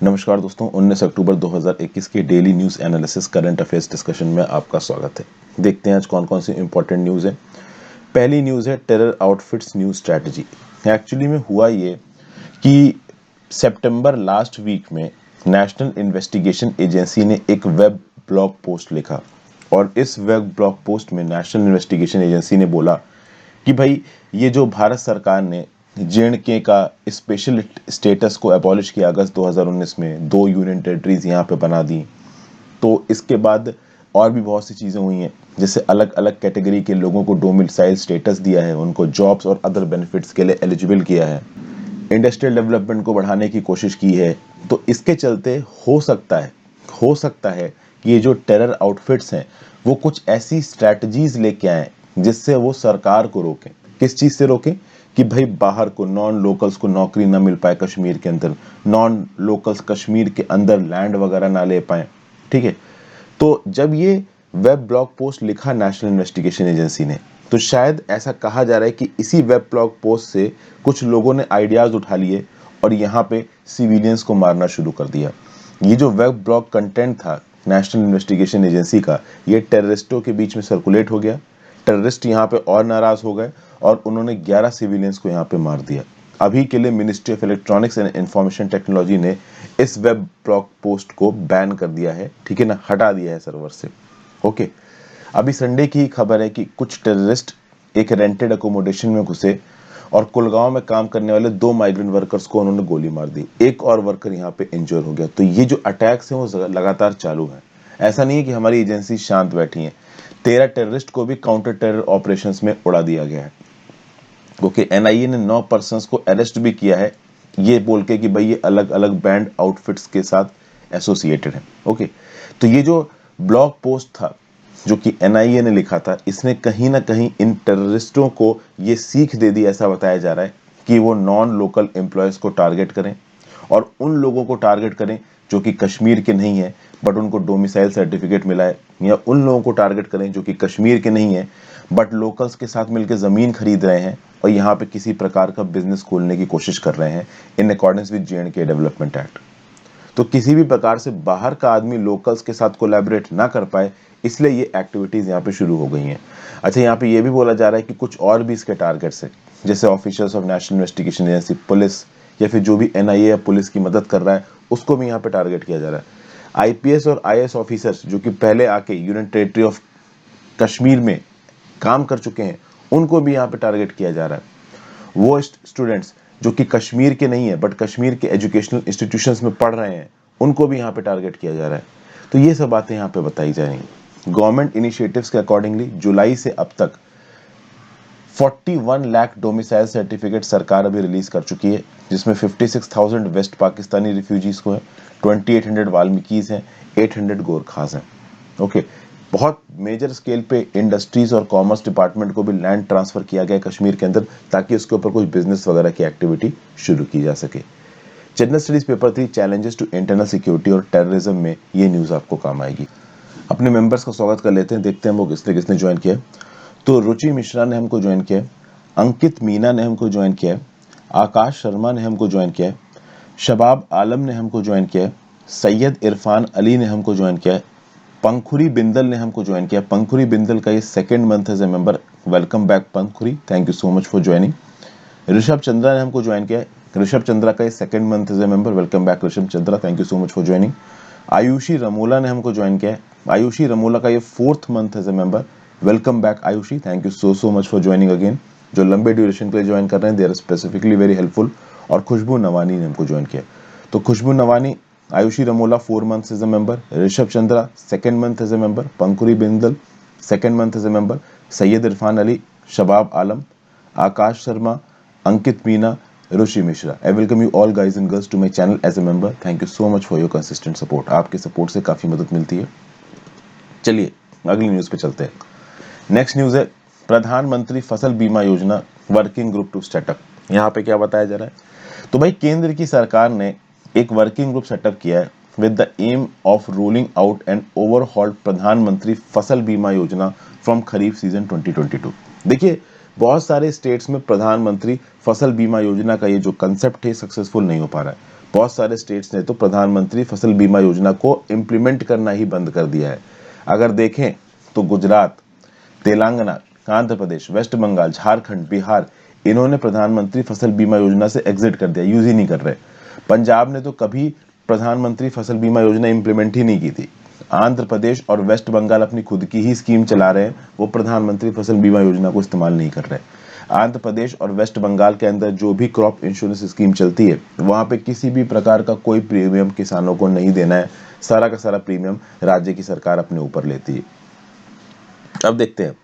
नमस्कार दोस्तों, 19 अक्टूबर 2021 के daily news analysis current affairs discussion में आपका स्वागत है। देखते हैं आज कौन कौन सी इंपॉर्टेंट न्यूज़ है। पहली न्यूज़ है terror outfits new strategy. Actually में हुआ ये कि सितंबर लास्ट वीक में नेशनल इन्वेस्टिगेशन एजेंसी ने एक वेब ब्लॉग पोस्ट लिखा और इस वेब ब्लॉग पोस्ट में नेशनल इन्वेस्टिगेशन एजेंसी ने बोला कि भाई ये जो भारत सरकार ने जे.एंड.के का स्पेशल स्टेटस को एबॉलिश किया अगस्त 2019 में, 2 यूनियन टेरिटरीज यहाँ पे बना दी, तो इसके बाद और भी बहुत सी चीज़ें हुई हैं, जैसे अलग अलग कैटेगरी के लोगों को डोमिसाइल स्टेटस दिया है, उनको जॉब्स और अदर बेनिफिट्स के लिए एलिजिबल किया है, इंडस्ट्रियल डेवलपमेंट को बढ़ाने की कोशिश की है। तो इसके चलते हो सकता है कि ये जो टेरर आउटफिट्स हैं वो कुछ ऐसी स्ट्रैटेजीज लेके आए जिससे वो सरकार को रोकें। किस चीज़ से रोकें कि भाई बाहर को, नॉन लोकल्स को नौकरी ना मिल पाए कश्मीर के अंदर, नॉन लोकल्स कश्मीर के अंदर लैंड वगैरह ना ले पाए। ठीक है, तो जब ये वेब ब्लॉग पोस्ट लिखा नेशनल इन्वेस्टिगेशन एजेंसी ने, तो शायद ऐसा कहा जा रहा है कि इसी वेब ब्लॉग पोस्ट से कुछ लोगों ने आइडियाज उठा लिए और यहाँ पे सिविलियंस को मारना शुरू कर दिया। ये जो वेब ब्लॉग कंटेंट था नेशनल इन्वेस्टिगेशन एजेंसी का, ये टेररिस्टों के बीच में सर्कुलेट हो गया। टेररिस्ट यहाँ पे और नाराज हो गए और उन्होंने 11 सिविलियंस को यहाँ पे मार दिया। अभी के लिए ministry of electronics and information technology ने इस वेब ब्लॉग पोस्ट को बैन कर दिया है, ठीक है ना, हटा दिया है सर्वर से। ओके, अभी संडे की ही खबर है कि कुछ टेररिस्ट एक रेंटेड अकोमोडेशन में घुसे और कुलगांव में काम करने वाले 2 माइग्रेंट वर्कर्स को उन्होंने गोली मार दी। एक और वर्कर यहाँ पे इंजर हो गया। तो ये जो अटैक्स हैं वो लगातार चालू हैं। ऐसा नहीं है कि हमारी एजेंसी शांत बैठी है। 13 टेररिस्ट को भी काउंटर टेरर ऑपरेशंस में उड़ा दिया गया है। ओके, एनआईए ने 9 पर्सन्स को अरेस्ट भी किया है, ये बोल के कि भाई ये अलग अलग बैंड आउटफिट्स के साथ एसोसिएटेड है। ओके, तो ये जो ब्लॉग पोस्ट था जो कि एनआईए ने लिखा था, इसने कहीं ना कहीं इन टेररिस्टों को ये सीख दे दी, ऐसा बताया जा रहा है कि वो नॉन लोकल एम्प्लॉयज़ को टारगेट करें और उन लोगों को टारगेट करें जो कि कश्मीर के नहीं है बट उनको डोमिसाइल सर्टिफिकेट मिला है, या उन लोगों को टारगेट करें जो कि कश्मीर के नहीं है बट लोकल्स के साथ मिलकर ज़मीन खरीद रहे हैं और यहाँ पे किसी प्रकार का बिजनेस खोलने की कोशिश कर रहे हैं in accordance with J&K development act. तो किसी भी प्रकार से बाहर का आदमी लोकल्स के साथ कोलैबोरेट ना कर पाए, इसलिए ये एक्टिविटीज़ यहाँ पे शुरू हो गई हैं। अच्छा, यहाँ पे ये भी बोला जा रहा है कि कुछ और भी इसके टारगेट्स हैं, जैसे officers of national investigation agency, police, या फिर जो भी एनआईए या पुलिस की मदद कर रहा है उसको भी यहाँ पे टारगेट किया जा रहा है। आईपीएस और आईएएस ऑफिसर्स जो कि पहले आके यूनियन टेरिटरी ऑफ कश्मीर में काम कर चुके हैं, उनको भी यहाँ पे टारगेट किया जा रहा है। वो स्टूडेंट्स जो कि कश्मीर के नहीं है बट कश्मीर के एजुकेशनल इंस्टीट्यूशंस में पढ़ रहे हैं, उनको भी यहाँ पे टारगेट किया जा रहा है। तो ये सब बातें यहाँ पे बताई जा रही हैं। गवर्नमेंट इनिशिएटिव्स के अकॉर्डिंगली जुलाई से अब तक 41 लाख डोमिसाइल सर्टिफिकेट सरकार अभी रिलीज कर चुकी है, जिसमें 56,000 वेस्ट पाकिस्तानी रिफ्यूजीज को है, 2800 वाल्मीकीज हैं, 800 गोरखास हैं। ओके, बहुत मेजर स्केल पे इंडस्ट्रीज और कॉमर्स डिपार्टमेंट को भी लैंड ट्रांसफर किया गया कश्मीर के अंदर, ताकि उसके ऊपर कुछ बिजनेस वगैरह की एक्टिविटी शुरू की जा सके। General studies paper 3 challenges to internal security और टेररिज्म में ये न्यूज़ आपको काम आएगी। अपने मेंबर्स का स्वागत कर लेते हैं, देखते हैं वो किसने किसने ज्वाइन किया। तो रुचि मिश्रा ने हमको ज्वाइन किया, अंकित मीना ने हमको ज्वाइन किया, आकाश शर्मा ने हमको ज्वाइन किया, शबाब आलम ने हमको ज्वाइन किया, सैयद इरफान अली ने हमको ज्वाइन किया, पंखुरी बिंदल ने हमको ज्वाइन किया। पंखुरी बिंदल का ये 2nd month as a member, welcome back Pankhuri, thank you so much for joining. Rishabh Chandra ने हमको ज्वाइन किया, ऋषभ चंद्रा का ये 2nd month as a member, welcome back Rishabh Chandra, thank you so much for joining. Ayushi Ramola ने हमको ज्वाइन किया, आयुषी रमोला का ये 4th month as a member, welcome back Ayushi, thank you so much for joining again. जो लंबे ड्यूरेशन के लिए ज्वाइन कर रहे हैं, they are specifically very helpful. और खुशबू नवानी ने हमको ज्वाइन किया। तो Khushbu Navani, Ayushi Ramola 4 months as a member, Rishabh Chandra 2nd month as a member, Pankhuri Bindal 2nd month as a member, Syed Irfan Ali, Shabab Alam, Akash Sharma, Ankit Meena, Ruchi Mishra. I welcome you all guys and girls to my channel as a member. Thank you so much for your consistent support. आपके support से काफ़ी मदद मिलती है। चलिए अगली news पे चलते हैं। नेक्स्ट न्यूज़ है प्रधानमंत्री फसल बीमा योजना वर्किंग ग्रुप टू सेटअप। यहाँ पे क्या बताया जा रहा है, तो भाई केंद्र की सरकार ने एक वर्किंग ग्रुप सेटअप किया है with the aim of rolling out and overhauled Pradhan Mantri Fasal बीमा योजना फ्रॉम खरीफ सीजन 2022। देखिए, बहुत सारे स्टेट्स में प्रधानमंत्री फसल बीमा योजना का ये जो कंसेप्ट है सक्सेसफुल नहीं हो पा रहा है। बहुत सारे स्टेट्स ने तो प्रधानमंत्री फसल बीमा योजना को इम्प्लीमेंट करना ही बंद कर दिया है। अगर देखें तो गुजरात, तेलंगाना, आंध्र प्रदेश, वेस्ट बंगाल, झारखंड, बिहार, इन्होंने प्रधानमंत्री फसल बीमा योजना से एग्जिट कर दिया, यूज ही नहीं कर रहे। पंजाब ने तो कभी प्रधानमंत्री फसल बीमा योजना इंप्लीमेंट ही नहीं की थी। आंध्र प्रदेश और वेस्ट बंगाल अपनी खुद की ही स्कीम चला रहे हैं, वो प्रधानमंत्री फसल बीमा योजना को इस्तेमाल नहीं कर रहे। आंध्र प्रदेश और वेस्ट बंगाल के अंदर जो भी क्रॉप इंश्योरेंस स्कीम चलती है, वहां पे किसी भी प्रकार का कोई प्रीमियम किसानों को नहीं देना है, सारा का सारा प्रीमियम राज्य की सरकार अपने ऊपर लेती है। अब देखते हैं,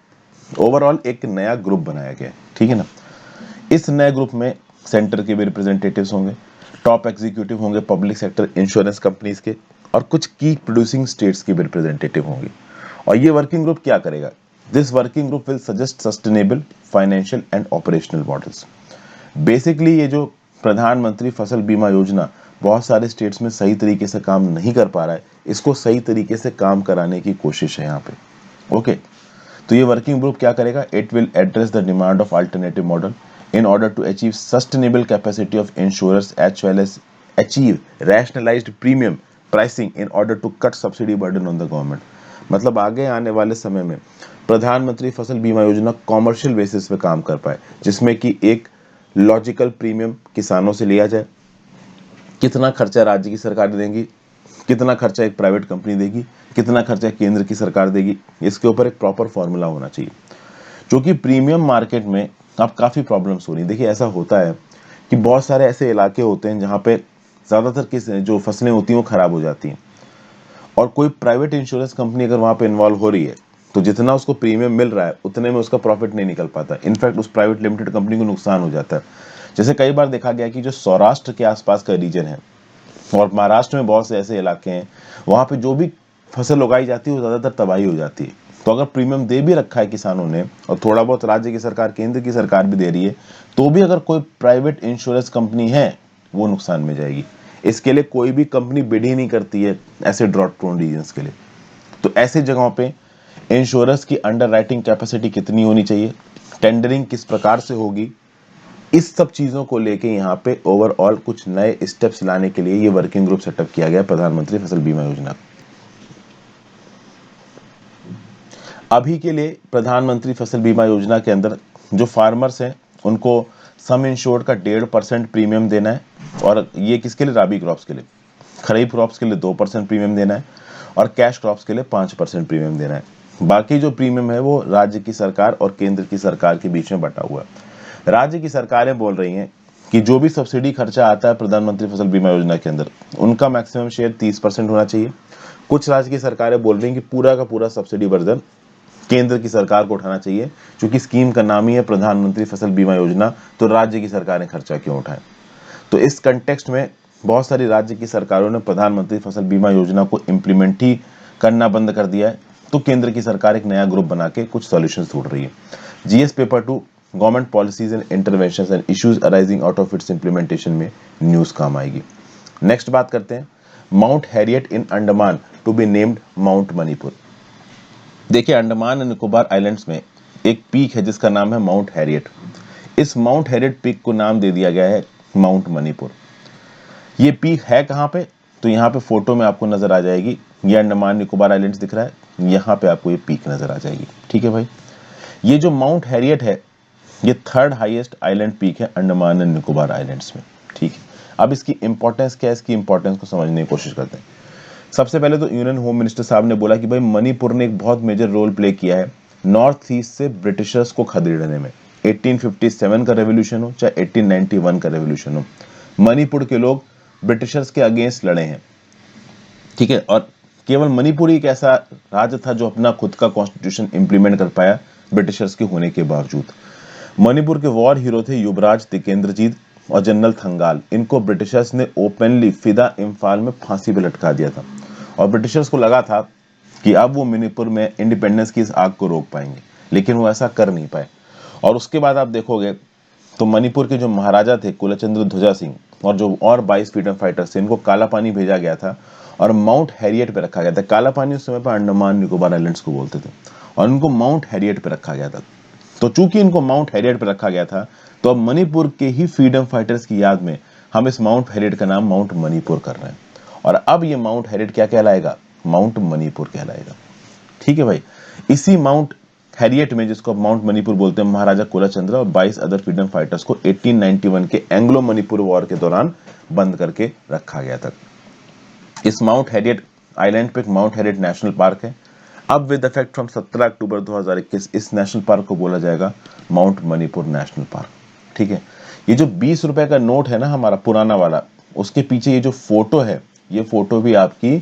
ओवरऑल एक नया ग्रुप बनाया गया है, ठीक है ना। इस नए ग्रुप में सेंटर के भी रिप्रेजेंटेटिव्स होंगे, टॉप एग्जीक्यूटिव होंगे पब्लिक सेक्टर इंश्योरेंस कंपनीज के, और कुछ की प्रोड्यूसिंग स्टेट्स के भी रिप्रेजेंटेटिव होंगे। और ये वर्किंग ग्रुप क्या करेगा? This working group will suggest sustainable financial and operational models. Basically ये जो प्रधानमंत्री फसल बीमा योजना बहुत सारे स्टेट्स में सही तरीके से काम नहीं कर पा रहा है, इसको सही तरीके से काम कराने की कोशिश है यहाँ पे। ओके, तो ये वर्किंग ग्रुप क्या करेगा? It will address the demand of alternative model in order to achieve sustainable capacity of insurers as well as achieve rationalized premium pricing in order to cut subsidy burden on the government। मतलब आगे आने वाले समय में प्रधानमंत्री फसल बीमा योजना commercial basis पे काम कर पाए, जिसमें कि एक लॉजिकल प्रीमियम किसानों से लिया जाए, कितना खर्चा राज्य की सरकार देगी, कितना खर्चा एक प्राइवेट कंपनी देगी, कितना खर्चा केंद्र की सरकार देगी, इसके ऊपर एक प्रॉपर फॉर्मूला होना चाहिए। क्योंकि प्रीमियम मार्केट में अब काफ़ी प्रॉब्लम्स हो रही। देखिए ऐसा होता है कि बहुत सारे ऐसे इलाके होते हैं जहाँ पे ज़्यादातर किस जो फसलें होती हैं वो ख़राब हो जाती हैं, और कोई प्राइवेट इंश्योरेंस कंपनी अगर वहाँ पे इन्वॉल्व हो रही है तो जितना उसको प्रीमियम मिल रहा है उतने में उसका प्रॉफिट नहीं निकल पाता, इनफैक्ट उस प्राइवेट लिमिटेड कंपनी को नुकसान हो जाता है। जैसे कई बार देखा गया कि जो सौराष्ट्र के आसपास का रीजन है और महाराष्ट्र में बहुत से ऐसे इलाके हैं, वहाँ पे जो भी फसल उगाई जाती है वो ज़्यादातर तबाही हो जाती है। तो अगर प्रीमियम दे भी रखा है किसानों ने और थोड़ा बहुत राज्य की सरकार, केंद्र की सरकार भी दे रही है, तो भी अगर कोई प्राइवेट इंश्योरेंस कंपनी है वो नुकसान में जाएगी। इसके लिए कोई भी कंपनी बिड ही नहीं करती है ऐसे ड्रॉट प्रोन रीजन्स के लिए। तो ऐसी जगहों पे इंश्योरेंस की अंडरराइटिंग कैपेसिटी कितनी होनी चाहिए, टेंडरिंग किस प्रकार से होगी, इस सब चीजों को लेके यहाँ पे ओवरऑल कुछ नए स्टेप्स लाने के लिए ये वर्किंग ग्रुप सेटअप किया गया प्रधानमंत्री फसल बीमा योजना। अभी के लिए प्रधानमंत्री फसल बीमा योजना के अंदर जो फार्मर्स हैं उनको सम इंश्योर्ड का 1.5% प्रीमियम देना है, और ये किसके लिए? राबी क्रॉप्स के लिए। खरीफ क्रॉप्स के लिए 2% प्रीमियम देना है, और कैश क्रॉप्स के लिए 5% प्रीमियम देना है। बाकी जो प्रीमियम है वो राज्य की सरकार और केंद्र की सरकार के बीच में बटा हुआ है। राज्य की सरकारें बोल रही हैं कि जो भी सब्सिडी खर्चा आता है प्रधानमंत्री फसल बीमा योजना के अंदर, उनका मैक्सिमम शेयर 30% होना चाहिए। कुछ राज्य की सरकारें बोल रही हैं कि पूरा का पूरा सब्सिडी बर्डन केंद्र की सरकार को उठाना चाहिए, क्योंकि स्कीम का नाम ही है प्रधानमंत्री फसल बीमा योजना, तो राज्य की सरकारें खर्चा क्यों उठाएं। तो इस कंटेक्स्ट में बहुत सारी राज्य की सरकारों ने प्रधानमंत्री फसल बीमा योजना को इम्प्लीमेंट ही करना बंद कर दिया है। तो केंद्र की सरकार एक नया ग्रुप बना के कुछ सॉल्यूशंस ढूंढ रही है। GS paper 2 government policies and interventions and issues arising out of its implementation में न्यूज काम आएगी। नेक्स्ट बात करते हैं, Mount Harriet in Andaman to be named Mount Manipur. देखिए अंडमान एंड निकोबार आइलैंड्स में एक पीक है जिसका नाम है माउंट हैरियट। इस माउंट हैरियट पीक को नाम दे दिया गया है माउंट मणिपुर। ये पीक है कहाँ पे? तो यहाँ पे फोटो में आपको नजर आ जाएगी, ये अंडमान निकोबार आइलैंड्स दिख रहा है, यहाँ पे आपको ये पीक नजर आ जाएगी। ठीक है भाई, ये जो माउंट हैरियट है ये 3rd हाईएस्ट आइलैंड पीक है अंडमान एंड निकोबार आइलैंड्स में। ठीक है, अब इसकी इंपॉर्टेंस क्या है, इसकी इंपॉर्टेंस को समझने की कोशिश करते हैं। सबसे पहले तो यूनियन होम मिनिस्टर साहब ने बोला कि भाई मणिपुर ने एक बहुत मेजर रोल प्ले किया है नॉर्थ ईस्ट से ब्रिटिशर्स को खदेड़ने में। 1857 का रेवोल्यूशन हो चाहे 1891 का रेवोल्यूशन हो, मणिपुर के लोग ब्रिटिशर्स के अगेंस्ट लड़े हैं। ठीक है, और केवल मणिपुर ही एक ऐसा राज्य था जो अपना खुद का कॉन्स्टिट्यूशन इंप्लीमेंट कर पाया ब्रिटिशर्स के होने के बावजूद। मणिपुर के वॉर हीरो थे युवराज तिकेंद्रजीत और जनरल थंगाल। इनको ब्रिटिशर्स ने ओपनली फिदा इम्फाल में फांसी पे लटका दिया था, और ब्रिटिशर्स को लगा था कि अब वो मणिपुर में इंडिपेंडेंस की इस आग को रोक पाएंगे, लेकिन वो ऐसा कर नहीं पाए। और उसके बाद आप देखोगे तो मणिपुर के जो महाराजा थे कुलचंद्र ध्वजा सिंह और जो और 22 फ्रीडम फाइटर्स थे, इनको काला पानी भेजा गया था और माउंट हैरियट पे रखा गया था। काला पानी उस समय पर अंडमान निकोबार आइलैंड्स को बोलते थे, और इनको माउंट हैरियट पे रखा गया था। तो चूंकि इनको माउंट हैरियट पे रखा गया था, तो अब मणिपुर के ही फ्रीडम फाइटर्स की याद में हम इस माउंट हैरियट का नाम माउंट मणिपुर कर रहे हैं, और अब ये माउंट हैरियट क्या कहलाएगा, माउंट मणिपुर कहलाएगा। ठीक है भाई। इसी माउंट हैरियट में, जिसको माउंट मणिपुर बोलते हैं, महाराजा कुलचंद्र और 22 अदर फ्रीडम फाइटर्स को 1891 के एंग्लो मणिपुर वॉर के दौरान बंद करके रखा गया था। इस माउंट हैरियट आइलैंड पे एक माउंट हैरियट नेशनल पार्क है। अब विद इफेक्ट फ्रॉम 17 अक्टूबर 2021 इस नेशनल पार्क को बोला जाएगा माउंट मणिपुर नेशनल पार्क। ठीक है। ये जो 20 रुपए का नोट है ना हमारा पुराना वाला, उसके पीछे ये जो फोटो है, ये फोटो भी आपकी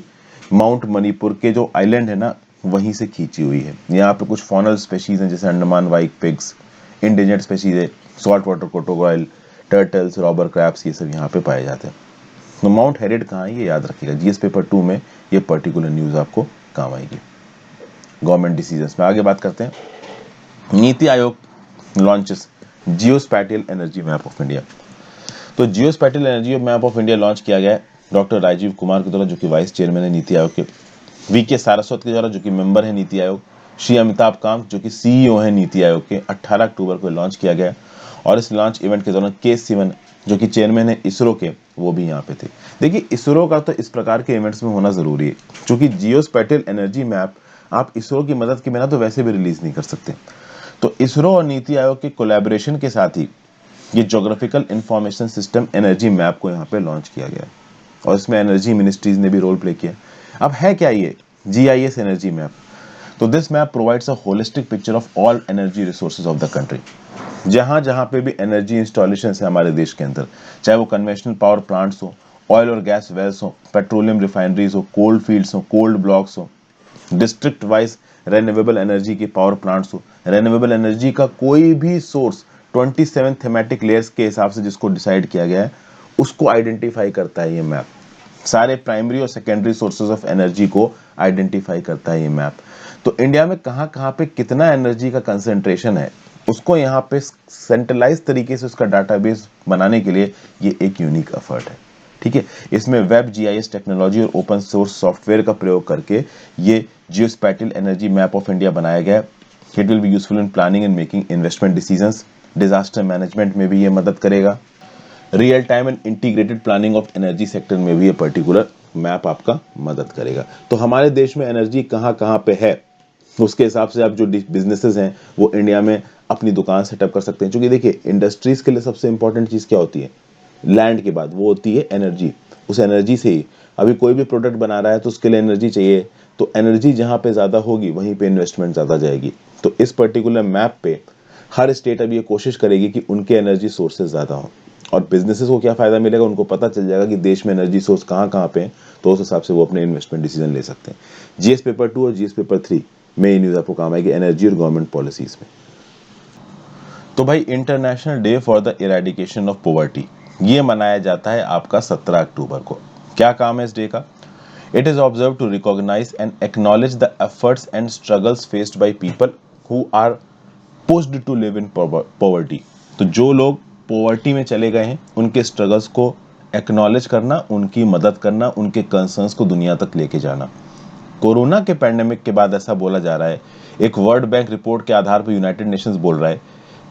माउंट मणिपुर के जो आइलैंड है ना वहीं से खींची हुई है। यहाँ पे कुछ फॉनल स्पेशीज हैं, जैसे Andaman white pigs, endangered species है, salt water crocodile, turtles, robber crabs, ये सब यहाँ पे पाए जाते हैं। तो माउंट हैरियट कहाँ है ये याद रखिएगा, जीएस पेपर 2 में ये पर्टिकुलर न्यूज आपको काम आएगी। गवर्नमेंट डिसीजंस में आगे बात करते हैं। NITI Aayog launches geospatial energy map of India. तो geospatial energy map of India launch किया गया है डॉक्टर राजीव कुमार के द्वारा, जो कि वाइस चेयरमैन है नीति आयोग के, वीके सारस्वत के द्वारा, जो कि मेंबर है नीति आयोग, श्री अमिताभ कांत जो कि सीईओ है नीति आयोग के। 18 अक्टूबर को लॉन्च किया गया, और इस लॉन्च इवेंट के दौरान के सिवन जो कि चेयरमैन है इसरो के, वो भी यहाँ पे थे। देखिए इसरो का तो इस प्रकार के इवेंट्स में होना जरूरी है, क्योंकि जियोस्पैटियल एनर्जी मैप आप इसरो की मदद के बिना तो वैसे भी रिलीज नहीं कर सकते। तो इसरो और नीति आयोग के कोलैबोरेशन के साथ ही ये geographical information system energy map को यहाँ पे लॉन्च किया गया, और इसमें एनर्जी मिनिस्ट्रीज ने भी रोल प्ले किया। अब है क्या ये GIS एनर्जी मैप? तो this map provides a holistic picture of all energy resources of the country. जहां जहां पे भी एनर्जी इंस्टॉलेशन है हमारे देश के अंदर, चाहे वो कन्वेंशनल पावर प्लांट्स हो, ऑयल और गैस वेल्स हो, पेट्रोलियम रिफाइनरीज हो, कोल्ड फील्ड्स हो, कोल्ड ब्लॉक्स हो, डिस्ट्रिक्ट वाइज रेन्यूएबल एनर्जी के पावर प्लांट्स हो, रेन्यूएबल एनर्जी का कोई भी सोर्स 27 थेमेटिक लेयर्स के हिसाब से जिसको डिसाइड किया गया है, उसको आइडेंटिफाई करता है ये मैप। सारे प्राइमरी और सेकेंडरी सोर्सेज ऑफ एनर्जी को आइडेंटिफाई करता है ये मैप। तो इंडिया में कहाँ कहाँ पे कितना एनर्जी का कंसेंट्रेशन है, उसको यहाँ पे सेंट्रलाइज तरीके से उसका डाटाबेस बनाने के लिए ये एक यूनिक एफर्ट है। ठीक है। इसमें वेब GIS टेक्नोलॉजी और ओपन सोर्स सॉफ्टवेयर का प्रयोग करके ये जियोस्पैटियल एनर्जी मैप ऑफ इंडिया बनाया गया। It will be useful in planning and making investment decisions, disaster management में भी ये मदद करेगा, real time and integrated planning of energy sector में भी ये पर्टिकुलर मैप आपका मदद करेगा। तो हमारे देश में एनर्जी कहाँ कहाँ पे है, उसके हिसाब से आप जो बिजनेसेस हैं वो इंडिया में अपनी दुकान सेटअप कर सकते हैं। क्योंकि देखिए इंडस्ट्रीज के लिए सबसे इंपॉर्टेंट चीज़ क्या होती है, लैंड के बाद वो होती है एनर्जी। उस एनर्जी से ही अभी कोई भी प्रोडक्ट बना रहा है तो उसके लिए एनर्जी चाहिए, तो एनर्जी जहाँ पे ज़्यादा होगी वहीं पे इन्वेस्टमेंट ज़्यादा जाएगी। तो इस पर्टिकुलर मैप पे हर स्टेट अभी ये कोशिश करेगी कि उनके एनर्जी सोर्सेज ज़्यादा हों, और बिजनेसेस को क्या फ़ायदा मिलेगा, उनको पता चल जाएगा कि देश में एनर्जी सोर्स कहाँ कहाँ पे हैं, तो उस हिसाब से वो अपने इन्वेस्टमेंट डिसीजन ले सकते हैं। GS पेपर 2 और GS पेपर 3 में ये न्यूज़ आपको काम आएगी एनर्जी और गवर्नमेंट पॉलिसीज में। तो भाई international day for the eradication of poverty ये मनाया जाता है आपका 17 अक्टूबर को। क्या काम है इस डे का? It is observe to recognise and acknowledge the efforts and struggles faced by people who are pushed to live in poverty. तो जो लोग पॉवर्टी में चले गए हैं उनके स्ट्रगल्स को एक्नॉलेज करना, उनकी मदद करना, उनके कंसर्न्स को दुनिया तक लेके जाना। कोरोना के पैंडेमिक के बाद ऐसा बोला जा रहा है, एक वर्ल्ड बैंक रिपोर्ट के आधार पर यूनाइटेड नेशंस बोल रहा है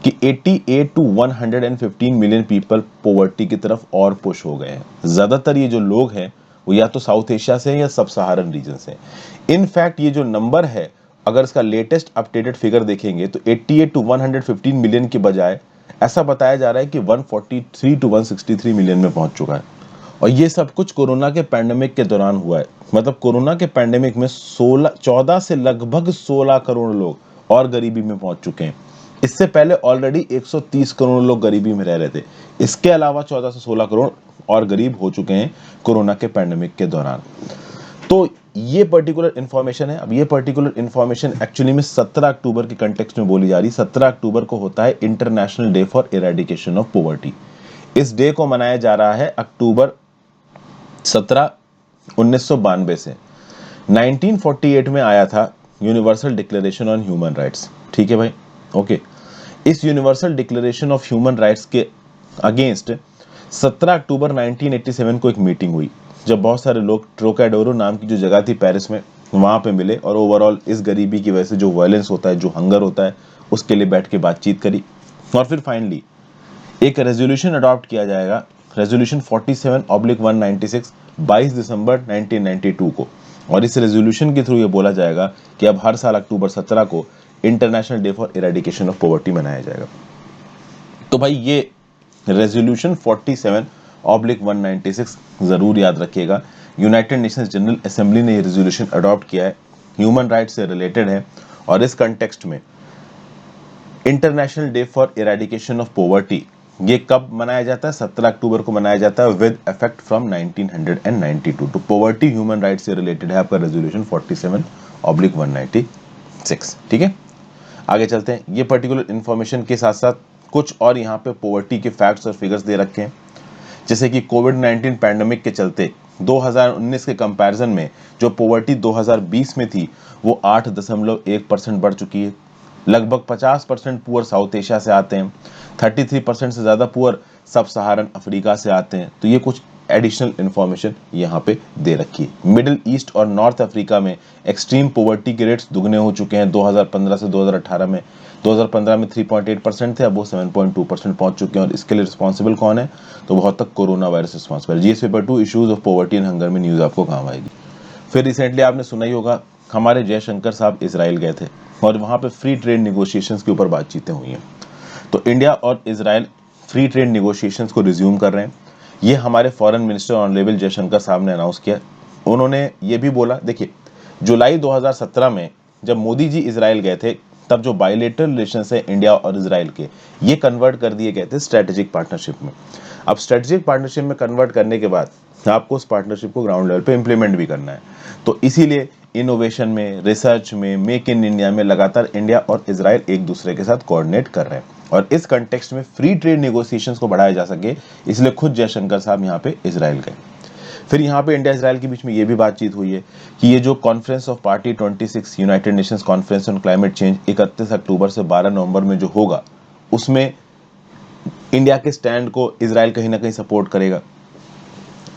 कि 88 टू 115 मिलियन पीपल पॉवर्टी की तरफ और पुश हो गए हैं। ज्यादातर ये जो लोग हैं वो या तो साउथ एशिया से हैं या सब सहारन रीजन से। इनफैक्ट ये जो नंबर है, अगर इसका लेटेस्ट अपडेटेड फिगर देखेंगे तो 88 टू 115 मिलियन के बजाय ऐसा बताया जा रहा है कि 143 टू 163 मिलियन में पहुंच चुका है। और ये सब कुछ कोरोना के पैंडेमिक के दौरान हुआ है। मतलब कोरोना के पैंडेमिक में 14 से लगभग 16 करोड़ लोग और गरीबी में पहुंच चुके हैं। इससे पहले ऑलरेडी 130 करोड़ लोग गरीबी में रह रहे थे। इसके अलावा 14 से 16 करोड़ और गरीब हो चुके हैं कोरोना के पैंडेमिक के दौरान। तो ये पर्टिकुलर इंफॉर्मेशन है। अब ये पर्टिकुलर इंफॉर्मेशन एक्चुअली में 17 अक्टूबर के कंटेक्स्ट में बोली जा रही है। 17 अक्टूबर को होता है international day for eradication of poverty. इस डे को मनाया जा रहा है अक्टूबर 17 1992 से। 1948 में आया था universal declaration on human rights. ठीक है भाई, ओके। इस universal declaration of human rights के अगेंस्ट 17 अक्टूबर 1987 को एक मीटिंग हुई, जब बहुत सारे लोग ट्रोकाडोरो नाम की जो जगह थी पेरिस में, वहां पे मिले और ओवरऑल इस गरीबी की वजह से जो वायलेंस होता है, जो हंगर होता है, उसके लिए बैठ के बातचीत करी। और फिर फाइनली एक रेजोल्यूशन अडॉप्ट किया जाएगा रेजोल्यूशन 47/196 22 दिसंबर 1992 को, और इस रेजोल्यूशन के थ्रू ये बोला जाएगा कि अब हर साल अक्टूबर 17 को international day for eradication of poverty मनाया जाएगा। तो भाई ये रेजोल्यूशन 47/196 जरूर याद रखिएगा। यूनाइटेड नेशंस जनरल असेंबली ने ये रेजोल्यूशन अडॉप्ट किया है, ह्यूमन राइट से रिलेटेड है, और इस कंटेक्स्ट में international day for eradication of poverty ये कब मनाया जाता है? 17 अक्टूबर को मनाया जाता है विद इफेक्ट फ्रॉम 1992। तो पॉवर्टी ह्यूमन राइट से रिलेटेड है आपका रेजोल्यूशन 47/196। ठीक है, आगे चलते हैं। ये पर्टिकुलर इंफॉर्मेशन के साथ साथ कुछ और यहाँ पे पॉवर्टी के फैक्ट्स और फिगर्स दे रखे हैं, जैसे कि कोविड-19 पैंडेमिक के चलते 2019 के कंपैरिजन में जो पॉवर्टी 2020 में थी वो 8.1% बढ़ चुकी है। लगभग 50% पुअर साउथ एशिया से आते हैं, 33% से ज़्यादा पुअर सब सहारन अफ्रीका से आते हैं। तो ये कुछ एडिशनल इंफॉर्मेशन यहाँ पे दे रखी है। मिडिल ईस्ट और नॉर्थ अफ्रीका में एक्सट्रीम पॉवर्टी के रेट्स दुगने हो चुके हैं 2015 से 2018 में। 2015 में 3.8% थे, अब वो 7.2% पहुंच चुके हैं। और इसके लिए रिस्पॉन्सिबल कौन है? तो बहुत तक corona virus responsible. GS paper 2 issues of poverty and hunger में न्यूज़ आपको काम आएगी। फिर रिसेंटली आपने सुना ही होगा, हमारे जयशंकर साहब इसराइल गए थे और वहाँ पे फ्री ट्रेड निगोशिएशंस के ऊपर बातचीतें हुई हैं। तो इंडिया और इसराइल फ्री ट्रेड निगोशिएशंस को रिज्यूम कर रहे हैं। ये हमारे फॉरेन मिनिस्टर ऑनरेबल जयशंकर साहब ने अनाउंस किया। उन्होंने ये भी बोला, देखिए जुलाई 2017 में जब मोदी जी इसराइल गए थे तब जो बायलेटरल रिलेशंस है इंडिया और इसराइल के, ये कन्वर्ट कर दिए गए थे स्ट्रेटेजिक पार्टनरशिप में। अब स्ट्रेटेजिक पार्टनरशिप में कन्वर्ट करने के बाद आपको उस पार्टनरशिप को ग्राउंड लेवल पे इंप्लीमेंट भी करना है। तो इसीलिए इनोवेशन में, रिसर्च में, मेक इन इंडिया में लगातार इंडिया और इसराइल एक दूसरे के साथ कोऑर्डिनेट कर रहे हैं। और इस कंटेक्स्ट में फ्री ट्रेड नेगोशिएशंस को बढ़ाया जा सके, इसलिए खुद जयशंकर साहब यहाँ पे इसराइल गए। फिर यहाँ पे इंडिया इसराइल के बीच में ये भी बातचीत हुई है कि ये जो conference of party 26 United Nations conference on climate change 31 अक्टूबर से 12 नवंबर में जो होगा, उसमें इंडिया के स्टैंड को इसराइल कहीं ना कहीं सपोर्ट करेगा।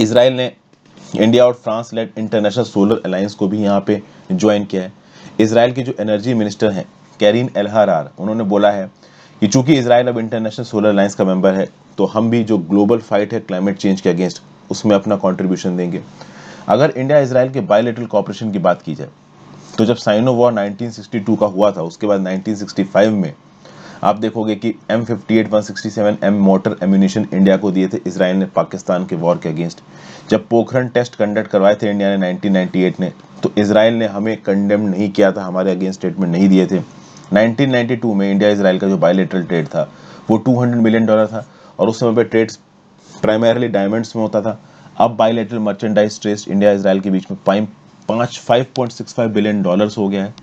इसराइल ने इंडिया और France led International Solar Alliance को भी यहाँ पे ज्वाइन किया है। इसराइल के जो एनर्जी मिनिस्टर हैं कैरिन एल्हारार, उन्होंने बोला है कि चूंकि इसराइल अब इंटरनेशनल सोलर अलायंस का मेंबर है, तो हम भी जो ग्लोबल फाइट है क्लाइमेट चेंज के अगेंस्ट, उसमें अपना कंट्रीब्यूशन देंगे। अगर इंडिया इसराइल के बायलैटरल कोऑपरेशन की बात की जाए, तो जब साइनो वॉर 1962 का हुआ था, उसके बाद 1965 में आप देखोगे कि M58 167M motor ammunition India को दिए थे इसराइल ने पाकिस्तान के वॉर के अगेंस्ट। जब पोखरण टेस्ट कंडक्ट करवाए थे इंडिया ने 1998 ने, तो इसराइल ने हमें कंडेम नहीं किया था, हमारे अगेंस्ट स्टेटमेंट नहीं दिए थे। 1992 में इंडिया इसराइल का जो बायलैटरल ट्रेड था वो $200 मिलियन था, और उस समय पे ट्रेड प्राइमरली डायमंड्स में होता था। अब bilateral merchandise trade India Israel के बीच में 5.65 बिलियन डॉलर्स हो गया है,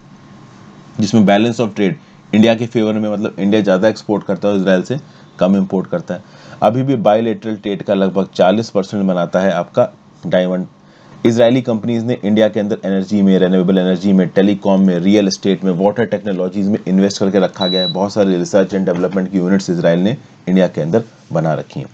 जिसमें बैलेंस ऑफ ट्रेड इंडिया के फेवर में, मतलब इंडिया ज़्यादा एक्सपोर्ट करता है इसराइल से कम इंपोर्ट करता है। अभी भी बायलैटरल ट्रेड का लगभग 40% बनाता है आपका डायमंड। इजरायली कंपनीज ने इंडिया के अंदर एनर्जी में, रेन्यूएबल एनर्जी में, टेलीकॉम में, रियल एस्टेट में, वाटर टेक्नोलॉजीज में इन्वेस्ट करके रखा गया है। बहुत सारे रिसर्च एंड डेवलपमेंट की यूनिट्स इसराइल ने इंडिया के अंदर बना रखी हैं।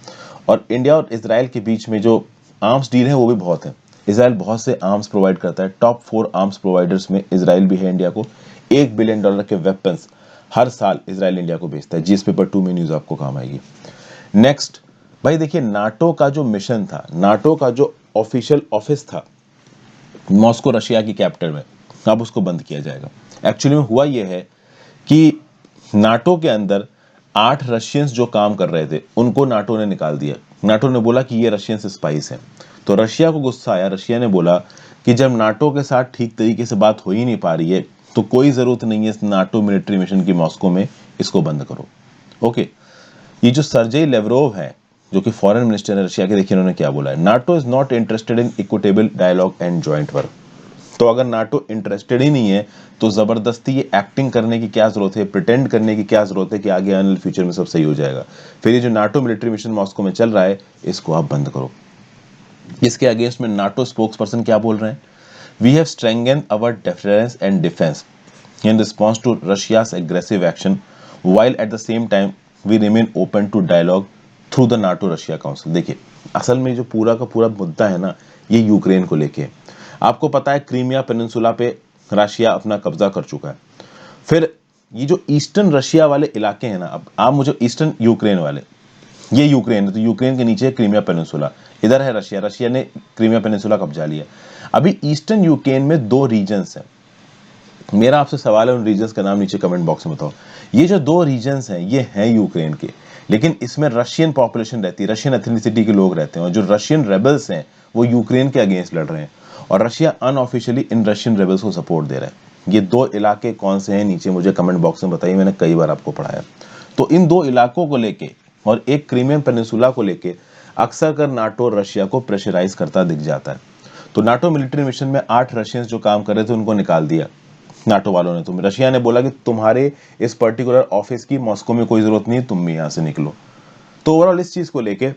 और इंडिया और इसराइल के बीच में जो आर्म्स डील है वो भी बहुत है। इसराइल बहुत से आर्म्स प्रोवाइड करता है, टॉप 4 आर्म्स प्रोवाइडर्स में इसराइल भी है। इंडिया को $1 बिलियन के वेपन्स हर साल इसराइल इंडिया को भेजता है। जीएस पेपर 2 में न्यूज आपको काम आएगी। नेक्स्ट भाई देखिए, नाटो का जो मिशन था, नाटो का जो ऑफिशियल ऑफिस था मॉस्को रशिया की कैपिटल में, अब उसको बंद किया जाएगा। एक्चुअली में हुआ यह है कि नाटो के अंदर 8 रशियंस जो काम कर रहे थे उनको नाटो ने निकाल दिया। नाटो ने बोला कि ये रशियंस स्पाइस हैं। तो रशिया को गुस्सा आया। रशिया ने बोला कि जब नाटो के साथ ठीक तरीके से बात हो ही नहीं पा रही है, तो कोई जरूरत नहीं है इस नाटो मिलिट्री मिशन की मॉस्को में, इसको बंद करो। ओके, ये जो सर्जेई लेवरोव है जो कि फॉरेन मिनिस्टर है रशिया के, देखिए उन्होंने क्या बोला है, NATO is not interested in equitable dialogue and joint work. तो अगर नाटो इंटरेस्टेड ही नहीं है तो जबरदस्ती ये एक्टिंग करने की क्या जरूरत है, प्रिटेंड करने की क्या जरूरत है कि आगे आने वाले फ्यूचर में सब सही हो जाएगा। फिर ये जो नाटो मिलिट्री मिशन मॉस्को में चल रहा है, इसको आप बंद करो। इसके अगेंस्ट में नाटो स्पोक्स पर्सन क्या बोल रहे हैं, we have strengthened our difference and defence in response to Russia's aggressive action, while at the same time we remain open to dialogue through the NATO Russia Council। देखिए असल में जो पूरा का पूरा मुद्दा है ना, ये यूक्रेन को लेके। आपको पता है क्रीमिया पेनिनसुला पे रशिया अपना कब्जा कर चुका है। फिर ये जो ईस्टर्न रशिया वाले इलाके हैं ना, अब आप मुझे ईस्टर्न यूक्रेन वाले, ये यूक्रेन है, तो यूक्रेन के नीचे क्रीमिया पेनिनसुला, इधर है रशिया, रशिया ने क्रीमिया पेनिनसुला कब्जा लिया। अभी ईस्टर्न यूक्रेन में 2 रीजन्स हैं। मेरा आपसे सवाल है, उन रीजन्स का नाम नीचे कमेंट बॉक्स में बताओ। ये जो 2 रीजन्स हैं ये हैं यूक्रेन के, लेकिन इसमें रशियन पॉपुलेशन रहती है, रशियन एथनिसिटी के लोग रहते हैं, और जो रशियन रेबल्स हैं वो यूक्रेन के अगेंस्ट लड़ रहे हैं, और रशिया अनऑफिशियली इन रशियन रेबल्स को सपोर्ट दे रहा है। ये 2 इलाके कौन से हैं नीचे मुझे कमेंट बॉक्स में बताइए, मैंने कई बार आपको पढ़ाया। तो इन 2 इलाकों को लेके और एक क्रीमियन पेनिनसुला को लेके अक्सर कर नाटो रशिया को प्रेशराइज करता दिख जाता है। तो नाटो मिलिट्री मिशन में 8 रशियंस जो काम कर रहे थे उनको निकाल दिया नाटो वालों ने। तो रशिया ने बोला कि तुम्हारे इस पर्टिकुलर ऑफिस की मॉस्को में कोई जरूरत नहीं है, तुम भी यहां से निकलो। तो ओवरऑल इस चीज को लेके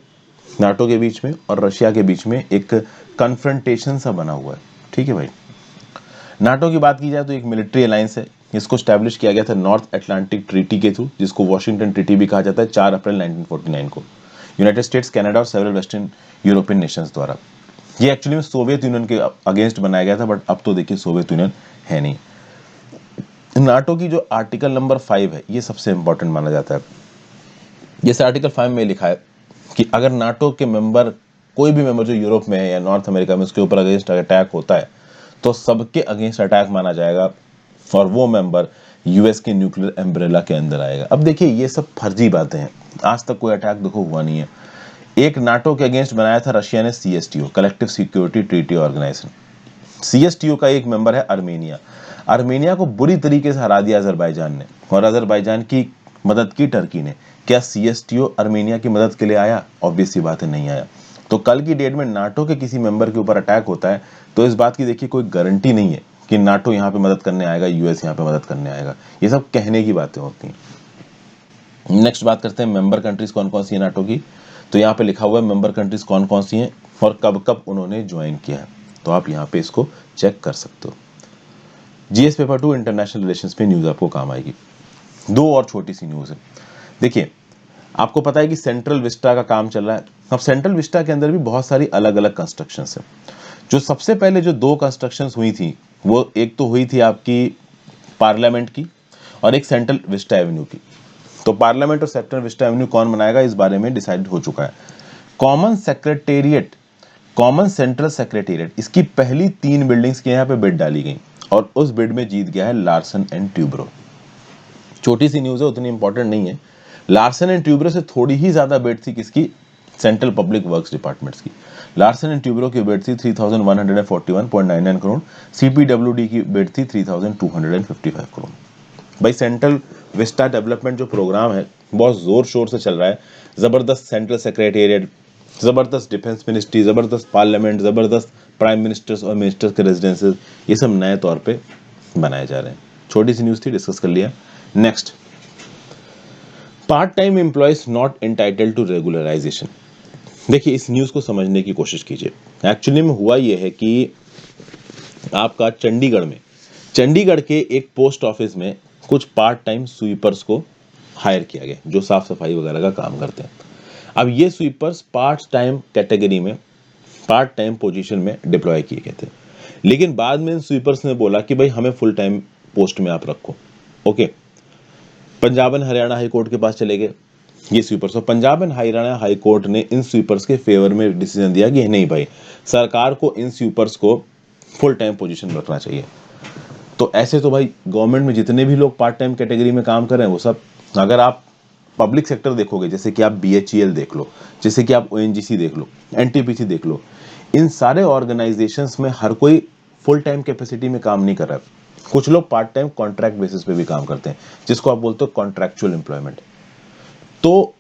नाटो के बीच में और रशिया के बीच में एक कन्फ्रंटेशन सा बना हुआ है। ठीक है भाई। नाटो की बात की जाए तो एक मिलिट्री अलायंस है, इसको स्टैब्लिश किया गया था नॉर्थ अटलांटिक ट्रीटी के थ्रू, जिसको वॉशिंगटन ट्रीटी भी कहा जाता है, 4 अप्रैल 1949 को यूनाइटेड स्टेट्स, कनाडा और सेवरल वेस्टर्न यूरोपियन नेशंस द्वारा। ये एक्चुअली में सोवियत यूनियन के अगेंस्ट बनाया गया था, बट अब तो देखिए सोवियत यूनियन है नहीं। नाटो की जो आर्टिकल नंबर 5 है ये सबसे इंपॉर्टेंट माना जाता है। जैसे आर्टिकल 5 में लिखा है कि अगर नाटो के मेंबर, कोई भी मेंबर जो यूरोप में है या नॉर्थ अमेरिका में, उसके ऊपर अगेंस्ट अटैक होता है तो सबके अगेंस्ट अटैक माना जाएगा, और वो मेंबर यूएस के न्यूक्लियर एम्ब्रेला के अंदर आएगा। अब देखिए ये सब फर्जी बातें हैं, आज तक कोई अटैक देखो हुआ नहीं है। एक नाटो के अगेंस्ट बनाया था रशिया ने CSTO, Collective Security Treaty Organisation. CSTO का एक मेंबर है अर्मेनिया। अर्मेनिया को बुरी तरीके से हरा दिया अजरबैजान ने, और अजरबैजान की मदद की टर्की ने। क्या सीएसटीओ अर्मेनिया की मदद के लिए आया? ऑब्वियस सी बात है, नहीं आया। तो कल की डेट में नाटो के किसी मेंबर के ऊपर अटैक होता है तो इस बात की देखिए कोई गारंटी नहीं है कि नाटो यहाँ पे मदद करने आएगा, यूएस यहाँ पे मदद करने आएगा। ये सब कहने की बातें होती हैं। नेक्स्ट बात करते हैं मेंबर कंट्रीज कौन कौन सी है नाटो की। तो यहाँ पे लिखा हुआ है मेंबर कंट्रीज कौन कौन सी हैं और कब कब उन्होंने ज्वाइन किया है, तो आप यहाँ पे इसको चेक कर सकते हो। जीएस पेपर 2 इंटरनेशनल रिलेशंस पे न्यूज आपको काम आएगी। 2 और छोटी सी न्यूज है। देखिए आपको पता है कि सेंट्रल विस्टा का काम चल रहा है। अब सेंट्रल विस्टा के अंदर भी बहुत सारी अलग अलग कंस्ट्रक्शंस है। जो सबसे पहले जो 2 कंस्ट्रक्शंस हुई थी वो एक तो हुई थी आपकी पार्लियामेंट की और एक सेंट्रल विस्टा एवेन्यू की। तो पार्लियामेंट और सेंट्रल विस्टा एवेन्यू कौन बनाएगा इस बारे में डिसाइड हो चुका है। Common secretariat, common central secretariat, इसकी पहली 3 बिल्डिंग्स के यहाँ पे बिड डाली गई और उस बिड में जीत गया है लार्सन एंड ट्यूब्रो। छोटी सी न्यूज है, उतनी इंपॉर्टेंट नहीं है। लार्सन एंड ट्यूब्रो से थोड़ी ही ज्यादा बिड थी किसकी? सेंट्रल पब्लिक वर्क्स डिपार्टमेंट्स की। लार्सन एंड ट्यूब्रो की बिड थी 3141.99 करोड़, सीपीडब्ल्यूडी की बिड थी 3255 करोड़। भाई सेंट्रल विस्टा डेवलपमेंट जो प्रोग्राम है बहुत जोर शोर से चल रहा है। जबरदस्त सेंट्रल सेक्रेटेरिएट, जबरदस्त डिफेंस मिनिस्ट्री, जबरदस्त पार्लियामेंट, जबरदस्त प्राइम मिनिस्टर्स और मिनिस्टर्स के रेजिडेंसेस, ये सब नए तौर पे बनाए जा रहे हैं। छोटी सी न्यूज थी, डिस्कस कर लिया। Next, part time employees not entitled to regularisation. देखिए इस न्यूज को समझने की कोशिश कीजिए। एक्चुअली में हुआ यह है कि आपका चंडीगढ़ के एक पोस्ट ऑफिस में कुछ पार्ट टाइम स्वीपर्स को हायर किया गया जो साफ सफाई वगैरह का काम करते हैं। अब ये स्वीपर्स पार्ट टाइम कैटेगरी में, पार्ट टाइम पोजीशन में डिप्लॉय किए गए थे, लेकिन बाद में इन स्वीपर्स ने बोला कि भाई हमें फुल टाइम पोस्ट में आप रखो। Okay, Punjab and Haryana high court के पास चले गए ये स्वीपर्स, और Punjab and Haryana high court ने इन स्वीपर्स के फेवर में डिसीजन दिया कि नहीं भाई, सरकार को इन स्वीपर्स को फुल टाइम पोजीशन में रखना चाहिए। तो ऐसे तो भाई गवर्नमेंट में जितने भी लोग पार्ट टाइम कैटेगरी में काम कर रहे हैं वो सब, अगर आप पब्लिक सेक्टर देखोगे, जैसे कि आप बीएचईएल देख लो, जैसे कि आप ओएनजीसी देख लो, एनटीपीसी देख लो, इन सारे ऑर्गेनाइजेशंस में हर कोई फुल टाइम कैपेसिटी में काम नहीं कर रहा है। कुछ लोग पार्ट टाइम कॉन्ट्रैक्ट बेसिस पे भी काम करते हैं, जिसको आप बोलते हो कॉन्ट्रैक्चुअल एम्प्लॉयमेंट। तो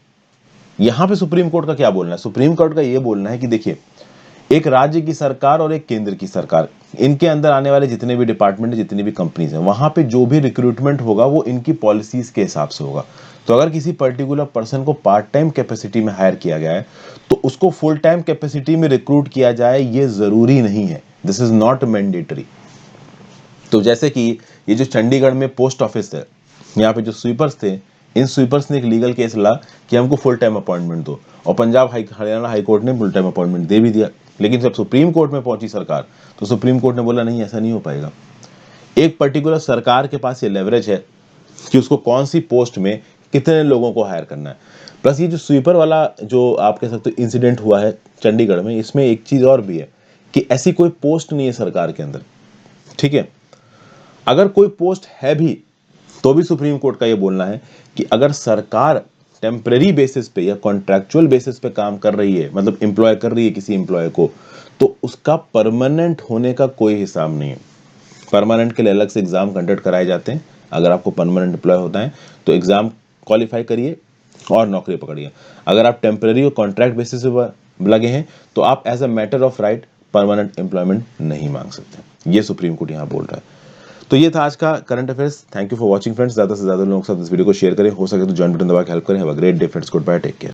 यहां पे सुप्रीम कोर्ट का क्या बोलना है? सुप्रीम कोर्ट का यह बोलना है कि देखिए, एक राज्य की सरकार और एक केंद्र की सरकार, इनके अंदर आने वाले जितने भी डिपार्टमेंट है, जितनी भी कंपनीज हैं, वहां पे जो भी रिक्रूटमेंट होगा वो इनकी पॉलिसीज के हिसाब से होगा। तो अगर किसी पर्टिकुलर पर्सन को पार्ट टाइम कैपेसिटी में हायर किया गया है तो उसको फुल टाइम कैपेसिटी में रिक्रूट किया जाए, ये जरूरी नहीं है। This is not mandatory. तो जैसे कि ये जो चंडीगढ़ में पोस्ट ऑफिस है, यहाँ पे जो स्वीपर्स थे, इन स्वीपर्स ने एक लीगल केस ला कि हमको फुल टाइम अपॉइंटमेंट दो, और पंजाब हरियाणा हाई कोर्ट ने फुल टाइम अपॉइंटमेंट दे भी दिया। लेकिन जब सुप्रीम कोर्ट में पहुंची सरकार, तो सुप्रीम कोर्ट ने बोला नहीं, ऐसा नहीं हो पाएगा। एक पर्टिकुलर सरकार के पास ये लेवरेज है कि उसको कौन सी पोस्ट में कितने लोगों को हायर करना है। प्लस ये जो स्वीपर वाला जो आप कह सकते हो इंसिडेंट हुआ है चंडीगढ़ में, इसमें एक चीज और भी है कि ऐसी कोई पोस्ट नहीं है सरकार के अंदर, ठीक है। अगर कोई पोस्ट है भी तो भी सुप्रीम कोर्ट का ये बोलना है कि अगर सरकार टेम्परेरी बेसिस पे या कॉन्ट्रैक्चुअल बेसिस पे काम कर रही है, मतलब एम्प्लॉय कर रही है किसी एम्प्लॉय को, तो उसका परमानेंट होने का कोई हिसाब नहीं है। परमानेंट के लिए अलग से एग्जाम कंडक्ट कराए जाते हैं। अगर आपको परमानेंट एम्प्लॉय होता है तो एग्जाम क्वालिफाई करिए और नौकरी पकड़िए। अगर आप टेम्परेरी और कॉन्ट्रैक्ट बेसिस पे लगे हैं तो आप as a matter of right permanent employment नहीं मांग सकते। ये सुप्रीम कोर्ट यहाँ बोल रहा है। तो ये था आज का current affairs. Thank you for watching friends. ज्यादा से ज्यादा लोगों के साथ इस वीडियो को शेयर करें, हो सके तो जॉइन बटन दबा के हेल्प करें। Have a great day friends, goodbye, take care.